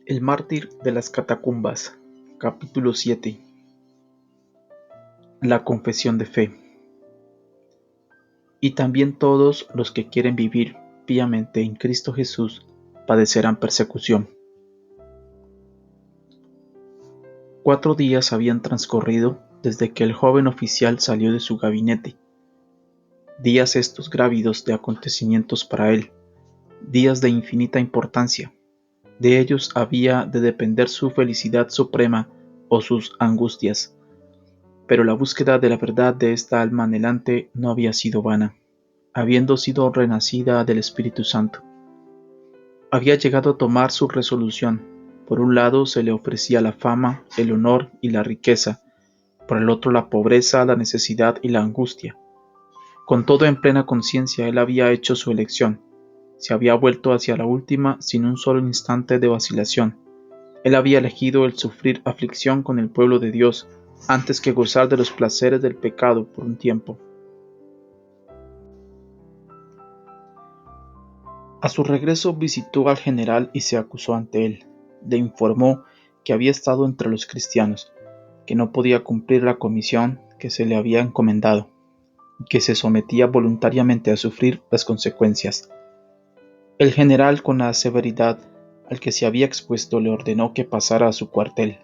El mártir de las catacumbas. Capítulo 7. La confesión de fe. Y también todos los que quieren vivir piamente en Cristo Jesús padecerán persecución. 4 días habían transcurrido desde que el joven oficial salió de su gabinete. Días estos grávidos de acontecimientos para él, días de infinita importancia. De ellos había de depender su felicidad suprema o sus angustias. Pero la búsqueda de la verdad de esta alma anhelante no había sido vana, habiendo sido renacida del Espíritu Santo. Había llegado a tomar su resolución. Por un lado se le ofrecía la fama, el honor y la riqueza, por el otro la pobreza, la necesidad y la angustia. Con todo en plena conciencia él había hecho su elección. Se había vuelto hacia la última sin un solo instante de vacilación. Él había elegido el sufrir aflicción con el pueblo de Dios antes que gozar de los placeres del pecado por un tiempo. A su regreso visitó al general y se acusó ante él. Le informó que había estado entre los cristianos, que no podía cumplir la comisión que se le había encomendado, y que se sometía voluntariamente a sufrir las consecuencias. El general, con la severidad al que se había expuesto, le ordenó que pasara a su cuartel.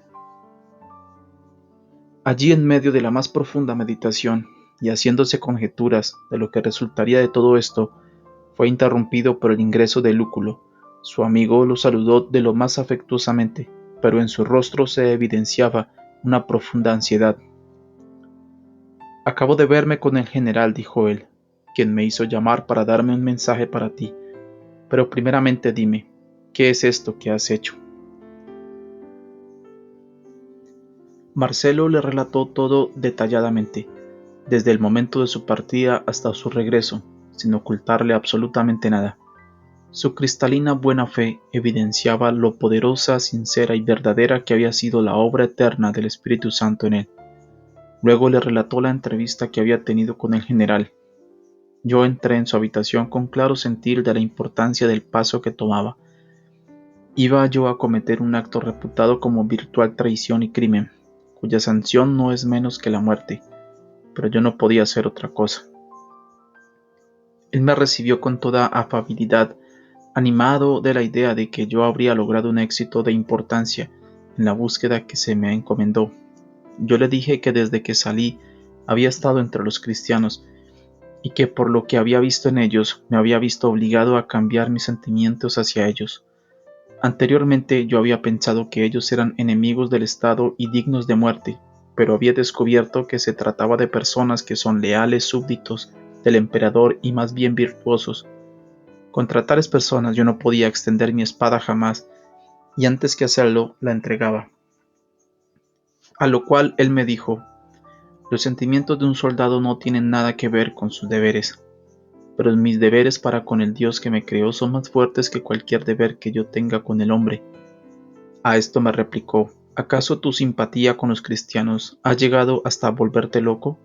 Allí, en medio de la más profunda meditación y haciéndose conjeturas de lo que resultaría de todo esto, fue interrumpido por el ingreso de Lúculo. Su amigo lo saludó de lo más afectuosamente, pero en su rostro se evidenciaba una profunda ansiedad. «Acabo de verme con el general», dijo él, «quien me hizo llamar para darme un mensaje para ti. Pero primeramente dime, ¿qué es esto que has hecho?». Marcelo le relató todo detalladamente, desde el momento de su partida hasta su regreso, sin ocultarle absolutamente nada. Su cristalina buena fe evidenciaba lo poderosa, sincera y verdadera que había sido la obra eterna del Espíritu Santo en él. Luego le relató la entrevista que había tenido con el general. Yo entré en su habitación con claro sentir de la importancia del paso que tomaba. Iba yo a cometer un acto reputado como virtual traición y crimen, cuya sanción no es menos que la muerte, pero yo no podía hacer otra cosa. Él me recibió con toda afabilidad, animado de la idea de que yo habría logrado un éxito de importancia en la búsqueda que se me encomendó. Yo le dije que desde que salí había estado entre los cristianos y que por lo que había visto en ellos me había visto obligado a cambiar mis sentimientos hacia ellos. Anteriormente yo había pensado que ellos eran enemigos del Estado y dignos de muerte, pero había descubierto que se trataba de personas que son leales súbditos del emperador y más bien virtuosos. Contra tales personas yo no podía extender mi espada jamás, y antes que hacerlo la entregaba. A lo cual él me dijo: «Los sentimientos de un soldado no tienen nada que ver con sus deberes, pero mis deberes para con el Dios que me creó son más fuertes que cualquier deber que yo tenga con el hombre». A esto me replicó: «¿Acaso tu simpatía con los cristianos ha llegado hasta volverte loco?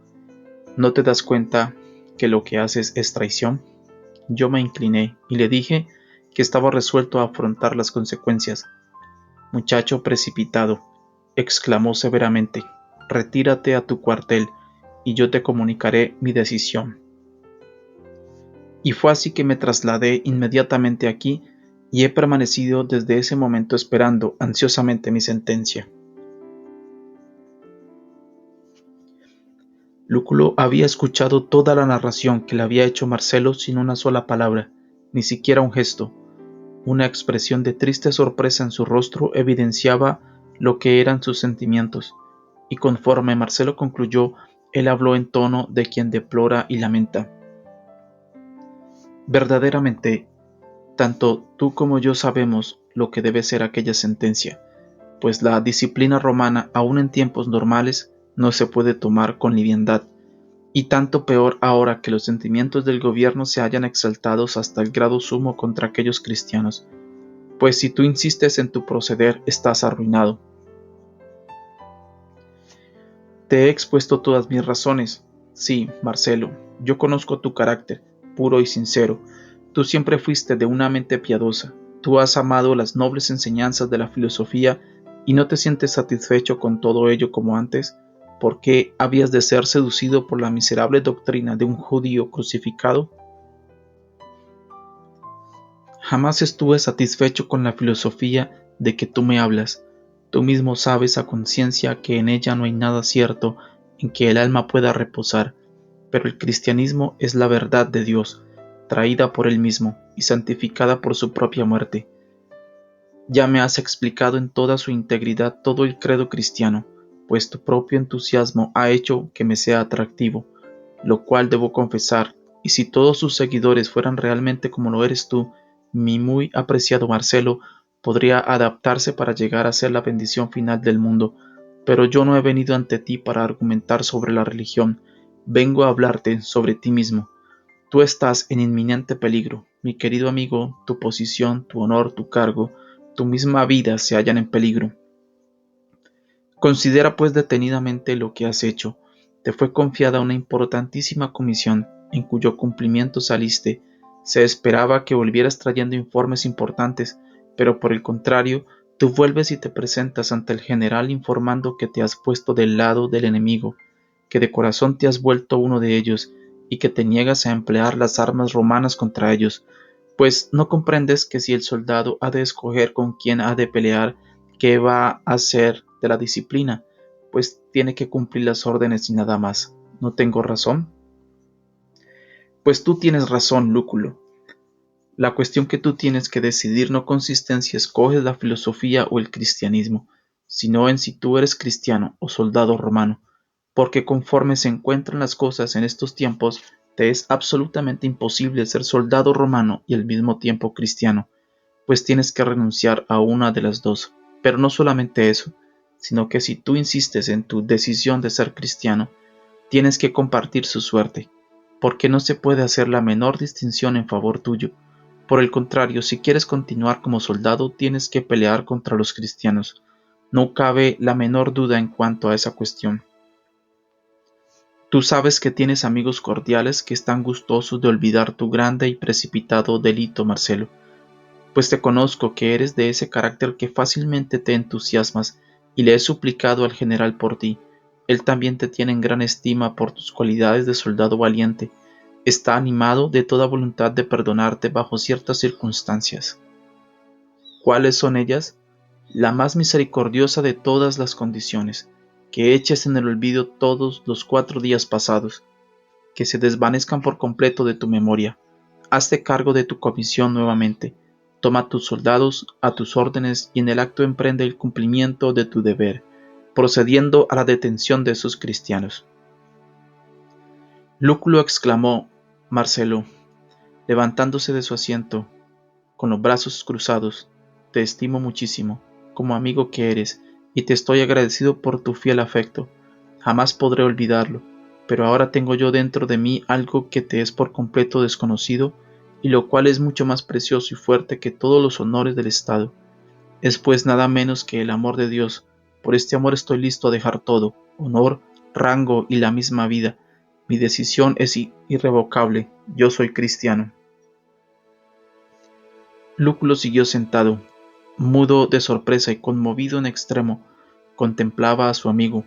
¿No te das cuenta que lo que haces es traición?». Yo me incliné y le dije que estaba resuelto a afrontar las consecuencias. «Muchacho precipitado», exclamó severamente, «retírate a tu cuartel y yo te comunicaré mi decisión». Y fue así que me trasladé inmediatamente aquí y he permanecido desde ese momento esperando ansiosamente mi sentencia. Lúculo había escuchado toda la narración que le había hecho Marcelo sin una sola palabra, ni siquiera un gesto. Una expresión de triste sorpresa en su rostro evidenciaba lo que eran sus sentimientos, y conforme Marcelo concluyó, él habló en tono de quien deplora y lamenta. «Verdaderamente, tanto tú como yo sabemos lo que debe ser aquella sentencia, pues la disciplina romana, aun en tiempos normales, no se puede tomar con liviandad, y tanto peor ahora que los sentimientos del gobierno se hallan exaltados hasta el grado sumo contra aquellos cristianos, pues si tú insistes en tu proceder, estás arruinado. Te he expuesto todas mis razones. Sí, Marcelo, yo conozco tu carácter, puro y sincero. Tú siempre fuiste de una mente piadosa, Tú has amado las nobles enseñanzas de la filosofía y no te sientes satisfecho con todo ello como antes. ¿Por qué habías de ser seducido por la miserable doctrina de un judío crucificado? Jamás estuve satisfecho con la filosofía de que tú me hablas. Tú mismo sabes a conciencia que en ella no hay nada cierto en que el alma pueda reposar, pero el cristianismo es la verdad de Dios, traída por Él mismo y santificada por su propia muerte. Ya me has explicado en toda su integridad todo el credo cristiano, pues tu propio entusiasmo ha hecho que me sea atractivo, lo cual debo confesar, y si todos sus seguidores fueran realmente como lo eres tú, mi muy apreciado Marcelo podría adaptarse para llegar a ser la bendición final del mundo, pero yo no he venido ante ti para argumentar sobre la religión, vengo a hablarte sobre ti mismo. Tú estás en inminente peligro, mi querido amigo, tu posición, tu honor, tu cargo, tu misma vida se hallan en peligro. Considera pues detenidamente lo que has hecho. Te fue confiada una importantísima comisión, en cuyo cumplimiento saliste. Se esperaba que volvieras trayendo informes importantes, pero por el contrario, tú vuelves y te presentas ante el general informando que te has puesto del lado del enemigo, que de corazón te has vuelto uno de ellos, y que te niegas a emplear las armas romanas contra ellos, pues no comprendes que si el soldado ha de escoger con quién ha de pelear, qué va a hacer de la disciplina, pues tiene que cumplir las órdenes y nada más. ¿No tengo razón? Pues tú tienes razón, Lúculo. La cuestión que tú tienes que decidir no consiste en si escoges la filosofía o el cristianismo, sino en si tú eres cristiano o soldado romano, porque conforme se encuentran las cosas en estos tiempos, te es absolutamente imposible ser soldado romano y al mismo tiempo cristiano, pues tienes que renunciar a una de las dos. Pero no solamente eso, sino que si tú insistes en tu decisión de ser cristiano, tienes que compartir su suerte, porque no se puede hacer la menor distinción en favor tuyo. Por el contrario, si quieres continuar como soldado, tienes que pelear contra los cristianos. No cabe la menor duda en cuanto a esa cuestión. Tú sabes que tienes amigos cordiales que están gustosos de olvidar tu grande y precipitado delito, Marcelo, pues te conozco que eres de ese carácter que fácilmente te entusiasmas, y le he suplicado al general por ti. Él también te tiene en gran estima por tus cualidades de soldado valiente. Está animado de toda voluntad de perdonarte bajo ciertas circunstancias. ¿Cuáles son ellas? La más misericordiosa de todas las condiciones, que eches en el olvido todos los 4 días pasados, que se desvanezcan por completo de tu memoria. Hazte cargo de tu comisión nuevamente. Toma tus soldados a tus órdenes y en el acto emprende el cumplimiento de tu deber, procediendo a la detención de esos cristianos. Lúculo exclamó Marcelo, levantándose de su asiento, con los brazos cruzados. Te estimo muchísimo, como amigo que eres, y te estoy agradecido por tu fiel afecto. Jamás podré olvidarlo, pero ahora tengo yo dentro de mí algo que te es por completo desconocido, y lo cual es mucho más precioso y fuerte que todos los honores del Estado. Es pues nada menos que el amor de Dios. Por este amor estoy listo a dejar todo, honor, rango y la misma vida. Mi decisión es irrevocable. Yo soy cristiano. Lúculo siguió sentado, mudo de sorpresa y conmovido en extremo, contemplaba a su amigo.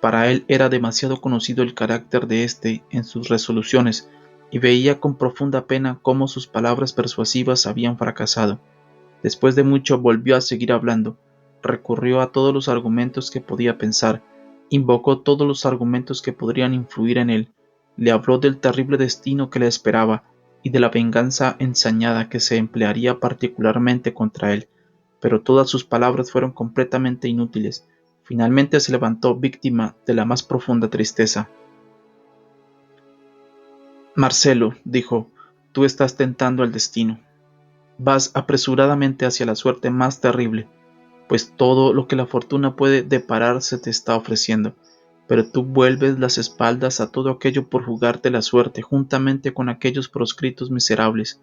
Para él era demasiado conocido el carácter de éste en sus resoluciones, y veía con profunda pena cómo sus palabras persuasivas habían fracasado. Después de mucho volvió a seguir hablando, recurrió a todos los argumentos que podía pensar, invocó todos los argumentos que podrían influir en él, le habló del terrible destino que le esperaba y de la venganza ensañada que se emplearía particularmente contra él, pero todas sus palabras fueron completamente inútiles. Finalmente se levantó víctima de la más profunda tristeza. Marcelo, dijo, tú estás tentando al destino. Vas apresuradamente hacia la suerte más terrible, pues todo lo que la fortuna puede deparar se te está ofreciendo, pero tú vuelves las espaldas a todo aquello por jugarte la suerte juntamente con aquellos proscritos miserables.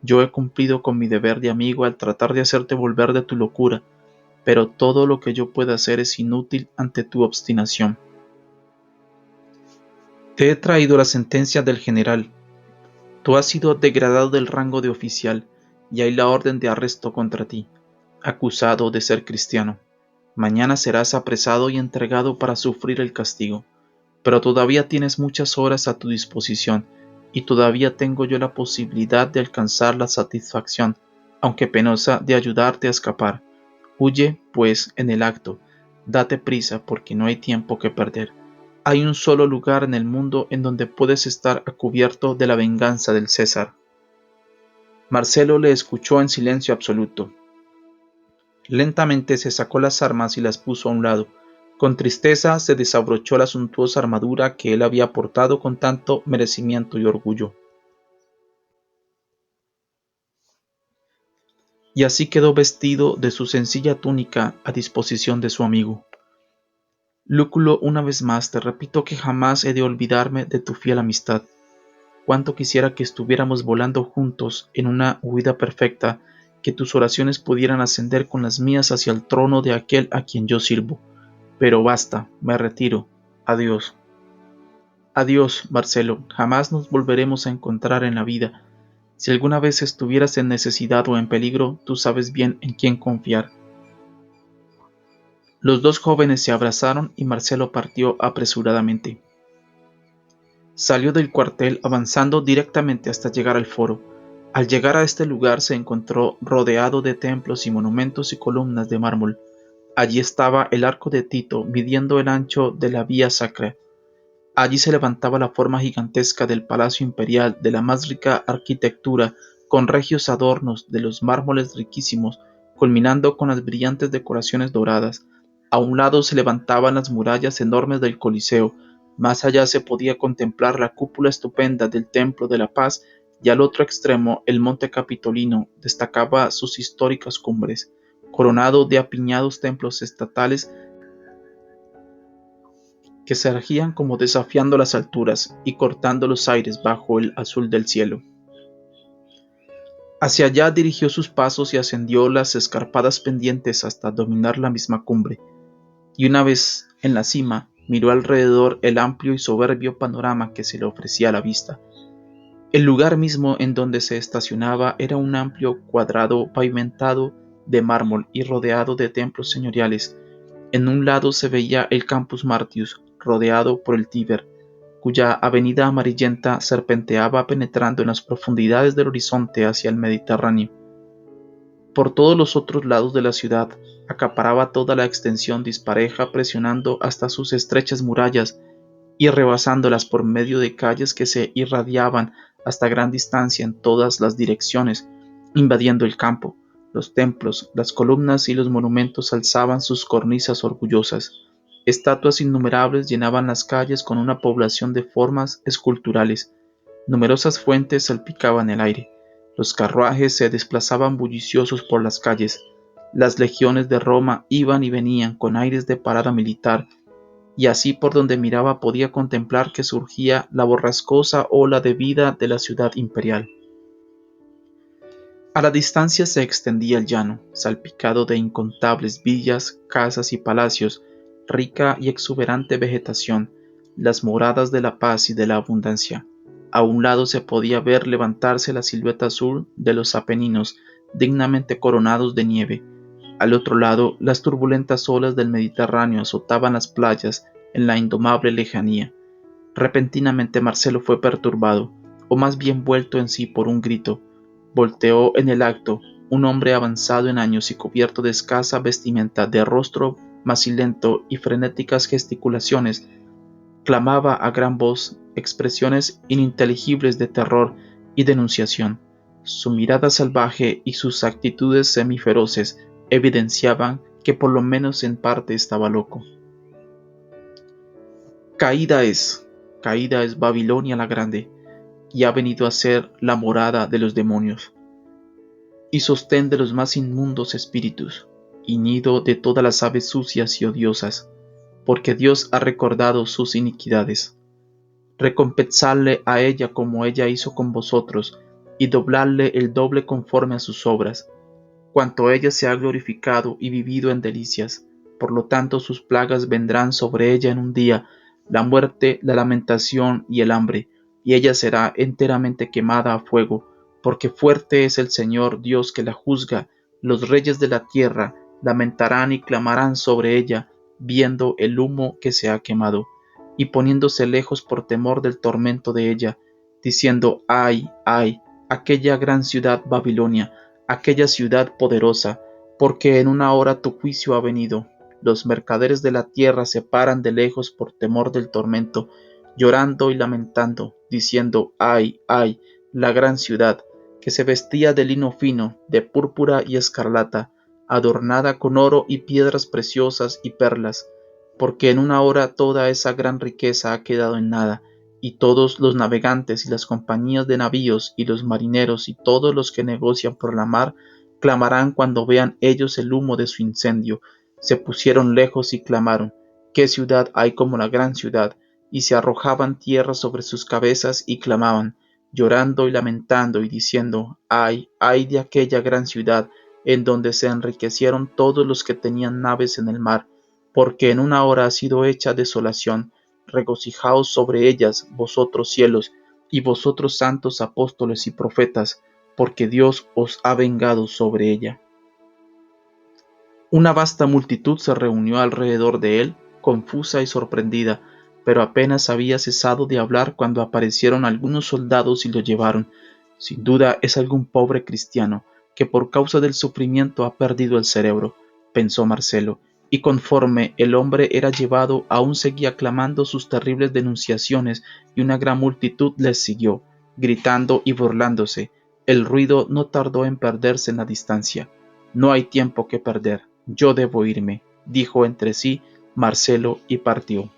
Yo he cumplido con mi deber de amigo al tratar de hacerte volver de tu locura, pero todo lo que yo pueda hacer es inútil ante tu obstinación. Te he traído la sentencia del general. Tú has sido degradado del rango de oficial, y hay la orden de arresto contra ti, acusado de ser cristiano. Mañana serás apresado y entregado para sufrir el castigo. Pero todavía tienes muchas horas a tu disposición, y todavía tengo yo la posibilidad de alcanzar la satisfacción, aunque penosa, de ayudarte a escapar. Huye, pues, en el acto. Date prisa, porque no hay tiempo que perder. Hay un solo lugar en el mundo en donde puedes estar a cubierto de la venganza del César. Marcelo le escuchó en silencio absoluto. Lentamente se sacó las armas y las puso a un lado. Con tristeza se desabrochó la suntuosa armadura que él había portado con tanto merecimiento y orgullo. Y así quedó vestido de su sencilla túnica a disposición de su amigo. Lúculo, una vez más te repito que jamás he de olvidarme de tu fiel amistad. Cuánto quisiera que estuviéramos volando juntos en una huida perfecta, que tus oraciones pudieran ascender con las mías hacia el trono de aquel a quien yo sirvo. Pero basta, me retiro. Adiós. Adiós, Marcelo. Jamás nos volveremos a encontrar en la vida. Si alguna vez estuvieras en necesidad o en peligro, tú sabes bien en quién confiar. Los dos jóvenes se abrazaron y Marcelo partió apresuradamente. Salió del cuartel avanzando directamente hasta llegar al foro. Al llegar a este lugar se encontró rodeado de templos y monumentos y columnas de mármol. Allí estaba el arco de Tito midiendo el ancho de la vía sacra. Allí se levantaba la forma gigantesca del palacio imperial de la más rica arquitectura, con regios adornos de los mármoles riquísimos, culminando con las brillantes decoraciones doradas. A un lado se levantaban las murallas enormes del Coliseo, más allá se podía contemplar la cúpula estupenda del Templo de la Paz, y al otro extremo el Monte Capitolino destacaba sus históricas cumbres, coronado de apiñados templos estatales que se erguían como desafiando las alturas y cortando los aires bajo el azul del cielo. Hacia allá dirigió sus pasos y ascendió las escarpadas pendientes hasta dominar la misma cumbre, y una vez en la cima, miró alrededor el amplio y soberbio panorama que se le ofrecía a la vista. El lugar mismo en donde se estacionaba era un amplio cuadrado pavimentado de mármol y rodeado de templos señoriales. En un lado se veía el Campus Martius, rodeado por el Tíber, cuya avenida amarillenta serpenteaba penetrando en las profundidades del horizonte hacia el Mediterráneo. Por todos los otros lados de la ciudad, acaparaba toda la extensión dispareja, presionando hasta sus estrechas murallas y rebasándolas por medio de calles que se irradiaban hasta gran distancia en todas las direcciones, invadiendo el campo. Los templos, las columnas y los monumentos alzaban sus cornisas orgullosas. Estatuas innumerables llenaban las calles con una población de formas esculturales. Numerosas fuentes salpicaban el aire. Los carruajes se desplazaban bulliciosos por las calles. Las legiones de Roma iban y venían con aires de parada militar, y así por donde miraba podía contemplar que surgía la borrascosa ola de vida de la ciudad imperial. A la distancia se extendía el llano, salpicado de incontables villas, casas y palacios, rica y exuberante vegetación, las moradas de la paz y de la abundancia. A un lado se podía ver levantarse la silueta azul de los Apeninos, dignamente coronados de nieve. Al otro lado, las turbulentas olas del Mediterráneo azotaban las playas en la indomable lejanía. Repentinamente Marcelo fue perturbado, o más bien vuelto en sí por un grito. Volteó en el acto. Un hombre avanzado en años y cubierto de escasa vestimenta, de rostro macilento y frenéticas gesticulaciones, clamaba a gran voz expresiones ininteligibles de terror y denunciación. Su mirada salvaje y sus actitudes semiferoces evidenciaban que por lo menos en parte estaba loco. Caída es, caída es Babilonia la Grande, y ha venido a ser la morada de los demonios, y sostén de los más inmundos espíritus, y nido de todas las aves sucias y odiosas, porque Dios ha recordado sus iniquidades. Recompensadle a ella como ella hizo con vosotros, y dobladle el doble conforme a sus obras, cuanto ella se ha glorificado y vivido en delicias. Por lo tanto sus plagas vendrán sobre ella en un día, la muerte, la lamentación y el hambre, y ella será enteramente quemada a fuego, porque fuerte es el Señor Dios que la juzga. Los reyes de la tierra lamentarán y clamarán sobre ella, viendo el humo que se ha quemado, y poniéndose lejos por temor del tormento de ella, diciendo: ay, ay, aquella gran ciudad Babilonia, aquella ciudad poderosa, porque en una hora tu juicio ha venido. Los mercaderes de la tierra se paran de lejos por temor del tormento, llorando y lamentando, diciendo: ay, ay, la gran ciudad, que se vestía de lino fino, de púrpura y escarlata, adornada con oro y piedras preciosas y perlas, porque en una hora toda esa gran riqueza ha quedado en nada, y todos los navegantes y las compañías de navíos y los marineros y todos los que negocian por la mar clamarán cuando vean ellos el humo de su incendio. Se pusieron lejos y clamaron: ¿qué ciudad hay como la gran ciudad? Y se arrojaban tierra sobre sus cabezas y clamaban, llorando y lamentando y diciendo: ay, ay de aquella gran ciudad, en donde se enriquecieron todos los que tenían naves en el mar, porque en una hora ha sido hecha desolación. Regocijaos sobre ellas, vosotros cielos, y vosotros santos apóstoles y profetas, porque Dios os ha vengado sobre ella. Una vasta multitud se reunió alrededor de él, confusa y sorprendida, pero apenas había cesado de hablar cuando aparecieron algunos soldados y lo llevaron. Sin duda es algún pobre cristiano que por causa del sufrimiento ha perdido el cerebro, pensó Marcelo, y conforme el hombre era llevado aún seguía clamando sus terribles denunciaciones y una gran multitud les siguió, gritando y burlándose. El ruido no tardó en perderse en la distancia. No hay tiempo que perder. Yo debo irme, dijo entre sí Marcelo y partió.